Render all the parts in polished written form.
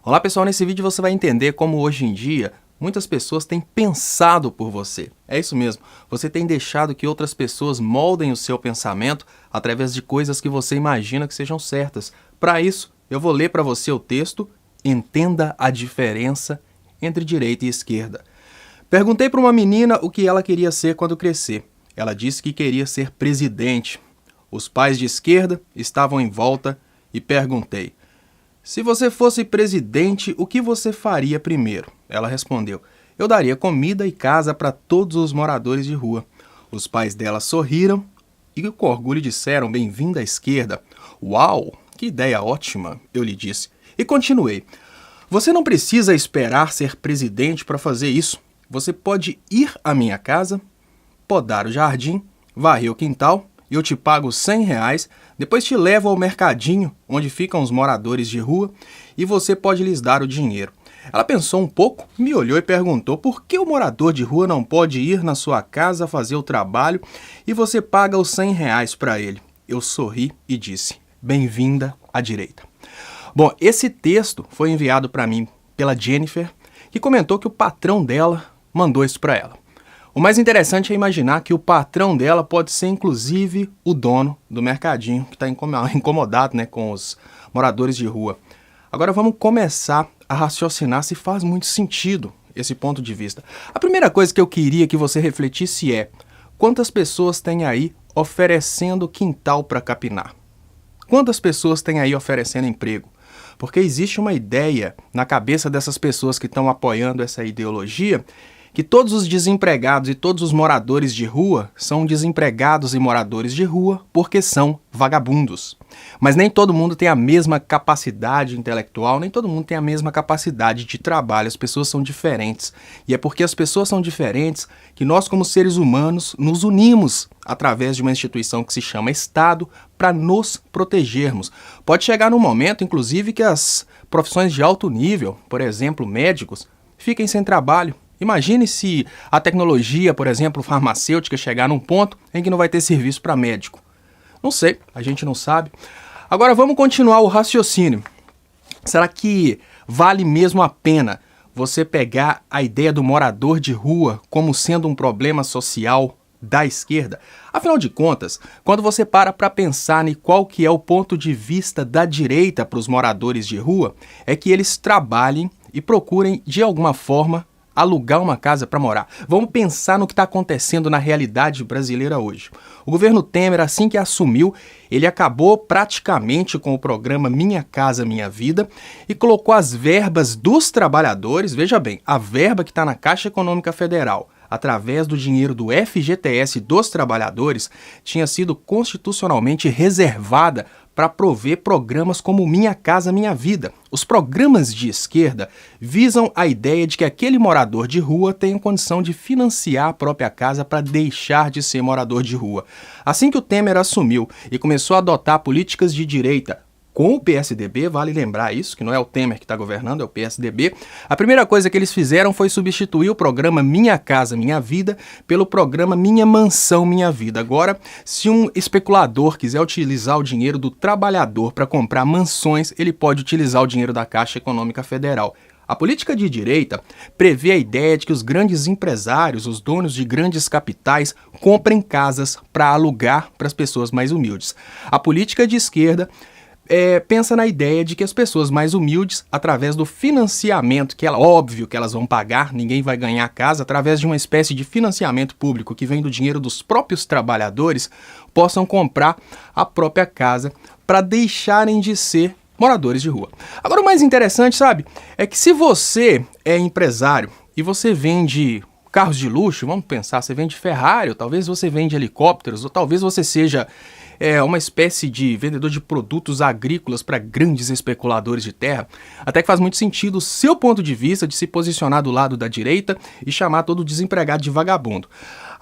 Olá pessoal, nesse vídeo você vai entender como hoje em dia muitas pessoas têm pensado por você. É isso mesmo, você tem deixado que outras pessoas moldem o seu pensamento através de coisas que você imagina que sejam certas. Para isso, eu vou ler para você o texto Entenda a diferença entre direita e esquerda. Perguntei para uma menina o que ela queria ser quando crescer. Ela disse que queria ser presidente. Os pais de esquerda estavam em volta e perguntei: se você fosse presidente, o que você faria primeiro? Ela respondeu: eu daria comida e casa para todos os moradores de rua. Os pais dela sorriram e com orgulho disseram: bem-vinda à esquerda. Uau, que ideia ótima, eu lhe disse. E continuei: você não precisa esperar ser presidente para fazer isso. Você pode ir à minha casa, podar o jardim, varrer o quintal, e eu te pago R$100, depois te levo ao mercadinho, onde ficam os moradores de rua, e você pode lhes dar o dinheiro. Ela pensou um pouco, me olhou e perguntou por que o morador de rua não pode ir na sua casa fazer o trabalho e você paga os R$100 para ele. Eu sorri e disse: bem-vinda à direita. Bom, esse texto foi enviado para mim pela Jennifer, que comentou que o patrão dela mandou isso para ela. O mais interessante é imaginar que o patrão dela pode ser inclusive o dono do mercadinho, que está incomodado, com os moradores de rua. Agora vamos começar a raciocinar se faz muito sentido esse ponto de vista. A primeira coisa que eu queria que você refletisse é: quantas pessoas tem aí oferecendo quintal para capinar? Quantas pessoas tem aí oferecendo emprego? Porque existe uma ideia na cabeça dessas pessoas que estão apoiando essa ideologia que todos os desempregados e todos os moradores de rua são desempregados e moradores de rua porque são vagabundos. Mas nem todo mundo tem a mesma capacidade intelectual, nem todo mundo tem a mesma capacidade de trabalho. As pessoas são diferentes. E é porque as pessoas são diferentes que nós, como seres humanos, nos unimos através de uma instituição que se chama Estado para nos protegermos. Pode chegar num momento, inclusive, que as profissões de alto nível, por exemplo, médicos, fiquem sem trabalho. Imagine se a tecnologia, por exemplo, farmacêutica, chegar num ponto em que não vai ter serviço para médico. Não sei, a gente não sabe. Agora vamos continuar o raciocínio. Será que vale mesmo a pena você pegar a ideia do morador de rua como sendo um problema social da esquerda? Afinal de contas, quando você para pensar em qual que é o ponto de vista da direita para os moradores de rua, é que eles trabalhem e procurem, de alguma forma, alugar uma casa para morar. Vamos pensar no que está acontecendo na realidade brasileira hoje. O governo Temer, assim que assumiu, ele acabou praticamente com o programa Minha Casa Minha Vida e colocou as verbas dos trabalhadores, veja bem, a verba que está na Caixa Econômica Federal, através do dinheiro do FGTS dos trabalhadores, tinha sido constitucionalmente reservada para prover programas como Minha Casa Minha Vida. Os programas de esquerda visam a ideia de que aquele morador de rua tem condição de financiar a própria casa para deixar de ser morador de rua. Assim que o Temer assumiu e começou a adotar políticas de direita com o PSDB, vale lembrar isso, que não é o Temer que está governando, é o PSDB, a primeira coisa que eles fizeram foi substituir o programa Minha Casa Minha Vida pelo programa Minha Mansão Minha Vida. Agora, se um especulador quiser utilizar o dinheiro do trabalhador para comprar mansões, ele pode utilizar o dinheiro da Caixa Econômica Federal. A política de direita prevê a ideia de que os grandes empresários, os donos de grandes capitais, comprem casas para alugar para as pessoas mais humildes. A política de esquerda pensa na ideia de que as pessoas mais humildes, através do financiamento, que é óbvio que elas vão pagar, ninguém vai ganhar casa, através de uma espécie de financiamento público que vem do dinheiro dos próprios trabalhadores, possam comprar a própria casa para deixarem de ser moradores de rua. Agora o mais interessante, sabe, é que se você é empresário e você vende carros de luxo, vamos pensar, você vende Ferrari, ou talvez você vende helicópteros, ou talvez você seja uma espécie de vendedor de produtos agrícolas para grandes especuladores de terra, até que faz muito sentido o seu ponto de vista de se posicionar do lado da direita e chamar todo desempregado de vagabundo.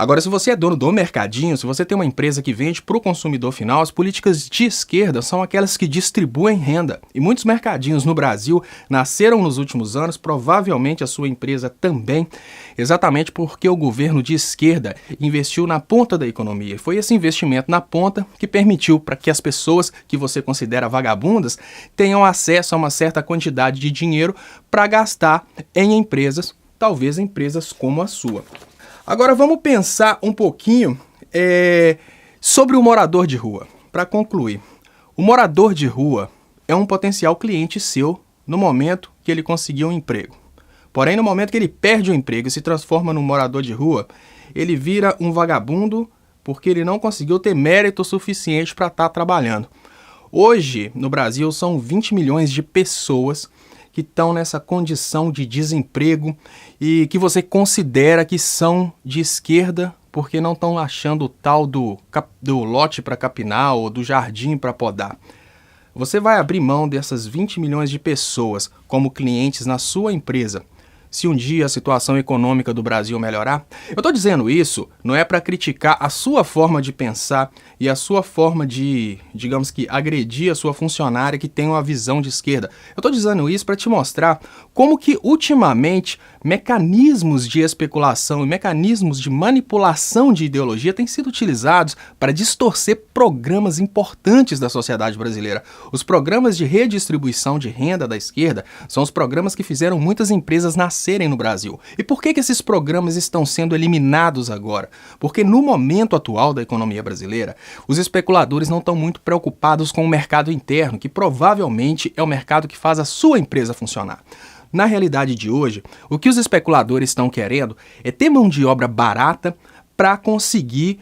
Agora, se você é dono do mercadinho, se você tem uma empresa que vende para o consumidor final, as políticas de esquerda são aquelas que distribuem renda. E muitos mercadinhos no Brasil nasceram nos últimos anos, provavelmente a sua empresa também, exatamente porque o governo de esquerda investiu na ponta da economia. Foi esse investimento na ponta que permitiu para que as pessoas que você considera vagabundas tenham acesso a uma certa quantidade de dinheiro para gastar em empresas, talvez empresas como a sua. Agora vamos pensar um pouquinho sobre o morador de rua. Para concluir, o morador de rua é um potencial cliente seu no momento que ele conseguiu um emprego. Porém, no momento que ele perde o emprego e se transforma num morador de rua, ele vira um vagabundo porque ele não conseguiu ter mérito suficiente para estar trabalhando. Hoje, no Brasil, são 20 milhões de pessoas que estão nessa condição de desemprego e que você considera que são de esquerda porque não estão achando o tal do lote para capinar ou do jardim para podar. Você vai abrir mão dessas 20 milhões de pessoas como clientes na sua empresa se um dia a situação econômica do Brasil melhorar? Eu estou dizendo isso não é para criticar a sua forma de pensar e a sua forma de, digamos que, agredir a sua funcionária que tem uma visão de esquerda. Eu estou dizendo isso para te mostrar como que, ultimamente, mecanismos de especulação e mecanismos de manipulação de ideologia têm sido utilizados para distorcer programas importantes da sociedade brasileira. Os programas de redistribuição de renda da esquerda são os programas que fizeram muitas empresas nascerem no Brasil. E por que esses programas estão sendo eliminados agora? Porque no momento atual da economia brasileira, os especuladores não estão muito preocupados com o mercado interno, que provavelmente é o mercado que faz a sua empresa funcionar. Na realidade de hoje, o que os especuladores estão querendo é ter mão de obra barata para conseguir,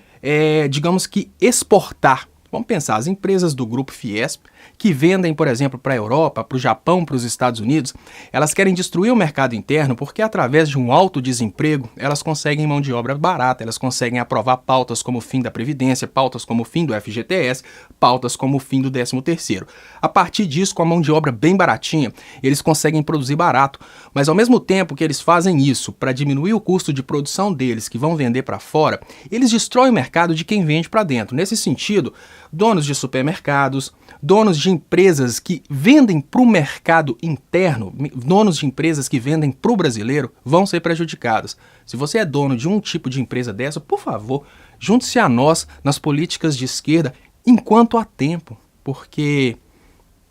digamos que, exportar. Vamos pensar, as empresas do grupo Fiesp, que vendem, por exemplo, para a Europa, para o Japão, para os Estados Unidos, elas querem destruir o mercado interno porque, através de um alto desemprego, elas conseguem mão de obra barata, elas conseguem aprovar pautas como o fim da Previdência, pautas como o fim do FGTS, pautas como o fim do 13º. A partir disso, com a mão de obra bem baratinha, eles conseguem produzir barato, mas ao mesmo tempo que eles fazem isso para diminuir o custo de produção deles, que vão vender para fora, eles destroem o mercado de quem vende para dentro. Nesse sentido, donos de supermercados, donos de empresas que vendem para o mercado interno, donos de empresas que vendem para o brasileiro, vão ser prejudicados. Se você é dono de um tipo de empresa dessa, por favor, junte-se a nós nas políticas de esquerda enquanto há tempo, porque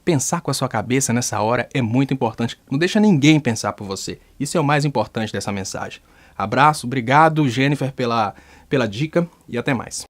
pensar com a sua cabeça nessa hora é muito importante. Não deixa ninguém pensar por você. Isso é o mais importante dessa mensagem. Abraço, obrigado, Jennifer, pela dica e até mais.